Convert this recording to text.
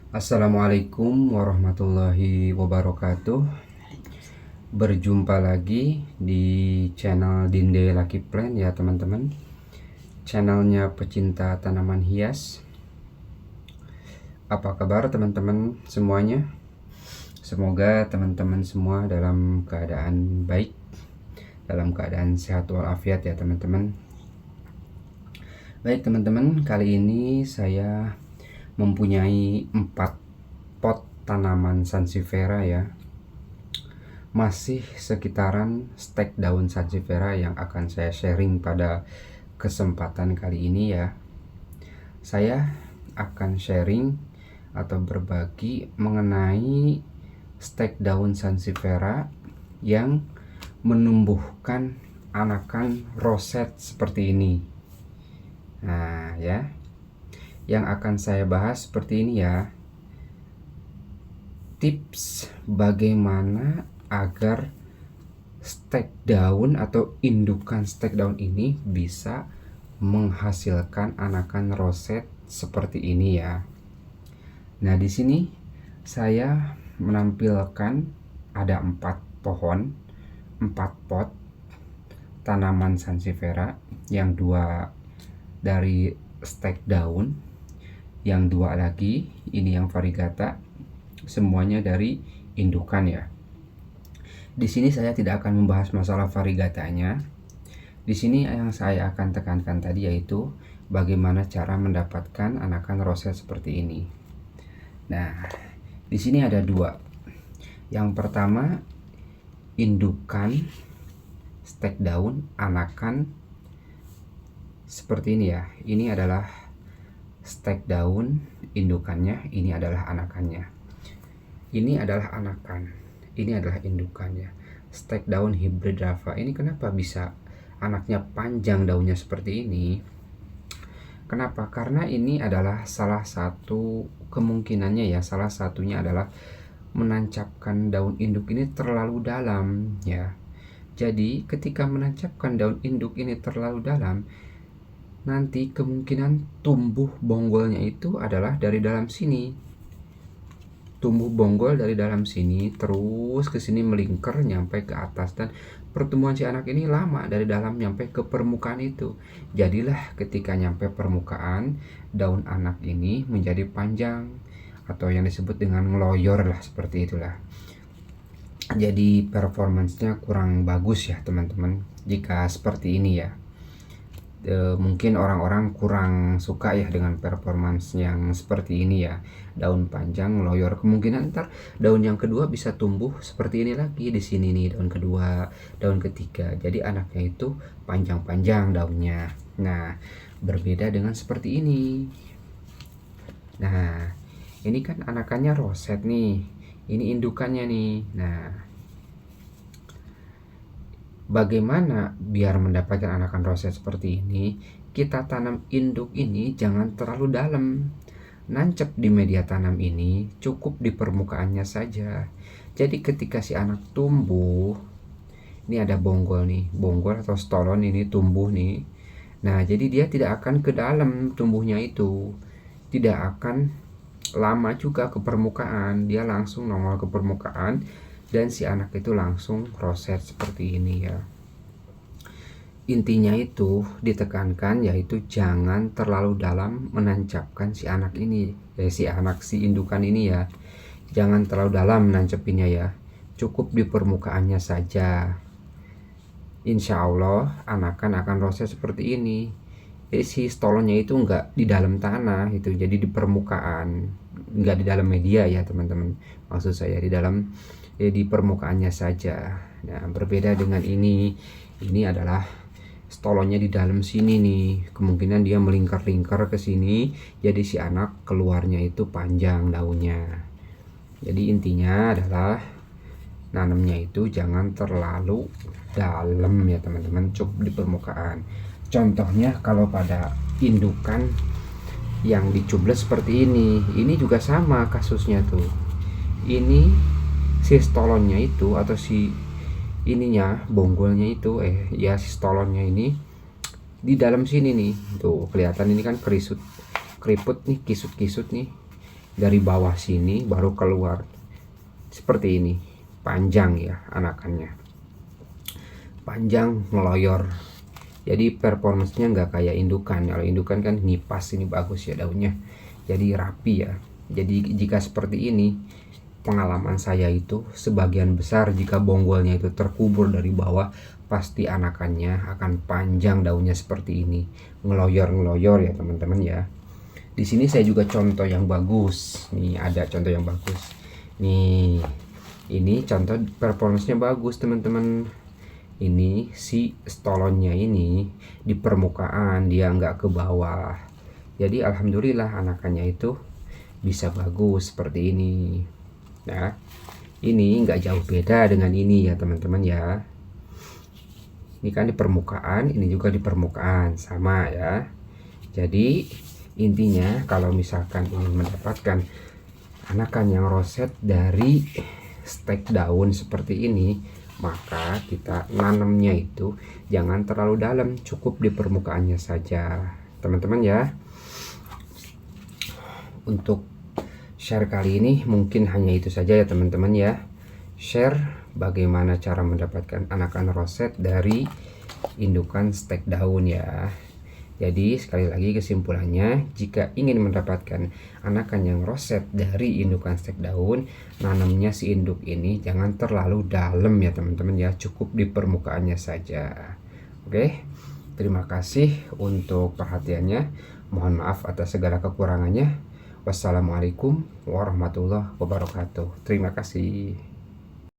Assalamualaikum warahmatullahi wabarakatuh. Berjumpa lagi di channel Dinde Lucky Plant ya teman-teman. Channelnya pecinta tanaman hias. Apa kabar teman-teman semuanya? Semoga teman-teman semua dalam keadaan baik, dalam keadaan sehat walafiat ya teman-teman. Baik teman-teman, kali ini saya mempunyai 4 pot tanaman sansevieria ya, masih sekitaran stek daun sansevieria yang akan saya sharing pada kesempatan kali ini ya. Saya akan sharing atau berbagi mengenai stek daun sansevieria yang menumbuhkan anakan roset seperti ini. Nah ya, yang akan saya bahas seperti ini ya, tips bagaimana agar stek daun atau indukan stek daun ini bisa menghasilkan anakan roset seperti ini ya. Nah di sini saya menampilkan ada 4 pohon, 4 pot tanaman sansevieria, yang 2 dari stek daun, yang 2 lagi ini yang variegata, semuanya dari indukan ya. Di sini saya tidak akan membahas masalah variegatanya. Di sini yang saya akan tekankan tadi yaitu bagaimana cara mendapatkan anakan roset seperti ini. Nah, di sini ada 2. Yang pertama, indukan stek daun anakan seperti ini ya. Ini adalah stek daun indukannya, ini adalah anakannya. Ini adalah anakan, ini adalah indukannya. Stek daun hybridava ini kenapa bisa anaknya panjang daunnya seperti ini? Kenapa? Karena ini adalah salah satu kemungkinannya ya, salah satunya adalah menancapkan daun induk ini terlalu dalam ya. Jadi ketika menancapkan daun induk ini terlalu dalam, nanti kemungkinan tumbuh bonggolnya itu adalah dari dalam sini. Tumbuh bonggol dari dalam sini terus ke sini melingkar nyampe ke atas, dan pertumbuhan si anak ini lama dari dalam nyampe ke permukaan itu. Jadilah ketika nyampe permukaan, daun anak ini menjadi panjang atau yang disebut dengan ngeloyor lah, seperti itulah. Jadi performancenya kurang bagus ya teman-teman jika seperti ini ya. Mungkin orang-orang kurang suka ya dengan performance yang seperti ini ya, daun panjang ngeloyor. Kemungkinan ntar daun yang kedua bisa tumbuh seperti ini lagi, di sini nih daun kedua, daun ketiga, jadi anaknya itu panjang-panjang daunnya. Nah berbeda dengan seperti ini. Nah ini kan anakannya roset nih, ini indukannya nih. Nah bagaimana biar mendapatkan anakan roset seperti ini? Kita tanam induk ini jangan terlalu dalam. Nancep di media tanam ini cukup di permukaannya saja. Jadi ketika si anak tumbuh, ini ada bonggol nih, bonggol atau stolon ini tumbuh nih. Nah, jadi dia tidak akan ke dalam tumbuhnya itu. Tidak akan lama juga ke permukaan, dia langsung nongol ke permukaan dan si anak itu langsung roset seperti ini ya. Intinya itu ditekankan yaitu jangan terlalu dalam menancapkan si anak ini, si indukan ini ya. Jangan terlalu dalam menancapinnya ya, cukup di permukaannya saja. Insya Allah anakan akan roset seperti ini. Jadi si stolonnya itu enggak di dalam tanah, itu jadi di permukaan, enggak di dalam media ya teman-teman. Maksud saya di dalam, di permukaannya saja. Nah berbeda dengan ini adalah stolonnya di dalam sini nih, kemungkinan dia melingkar-lingkar ke sini, jadi si anak keluarnya itu panjang daunnya. Jadi intinya adalah nanamnya itu jangan terlalu dalam ya teman-teman, cukup di permukaan. Contohnya kalau pada indukan yang dicubles seperti ini juga sama kasusnya tuh. Ini si stolonnya itu atau si ininya bonggolnya itu ya si stolonnya ini di dalam sini nih, tuh kelihatan ini kan keriput nih, kisut-kisut nih. dari bawah sini baru keluar seperti ini, panjang ya anakannya, panjang ngeloyor. Jadi performance-nya nggak kayak indukan. Kalau indukan kan ngipas, ini bagus ya daunnya, jadi rapi ya. Jadi jika seperti ini, pengalaman saya itu sebagian besar jika bonggolnya itu terkubur dari bawah, pasti anakannya akan panjang daunnya seperti ini, ngeloyor ya teman-teman ya. Di sini saya juga contoh yang bagus. Nih ada contoh yang bagus. Nih, ini contoh performance-nya bagus teman-teman. Ini si stolonnya ini di permukaan, dia nggak ke bawah. Jadi alhamdulillah anakannya itu bisa bagus seperti ini. Nah, ini nggak jauh beda dengan ini ya teman-teman ya. Ini kan di permukaan, ini juga di permukaan, sama ya. Jadi intinya kalau misalkan ingin mendapatkan anakan yang roset dari stek daun seperti ini, maka kita nanamnya itu jangan terlalu dalam, cukup di permukaannya saja teman-teman ya. Untuk share kali ini mungkin hanya itu saja ya teman-teman ya. Share bagaimana cara mendapatkan anakan roset dari indukan stek daun ya. Jadi sekali lagi kesimpulannya, jika ingin mendapatkan anakan yang roset dari indukan stek daun, nanamnya si induk ini jangan terlalu dalam ya teman-teman ya, cukup di permukaannya saja. Oke, terima kasih untuk perhatiannya. Mohon maaf atas segala kekurangannya. Wassalamualaikum warahmatullahi wabarakatuh. Terima kasih.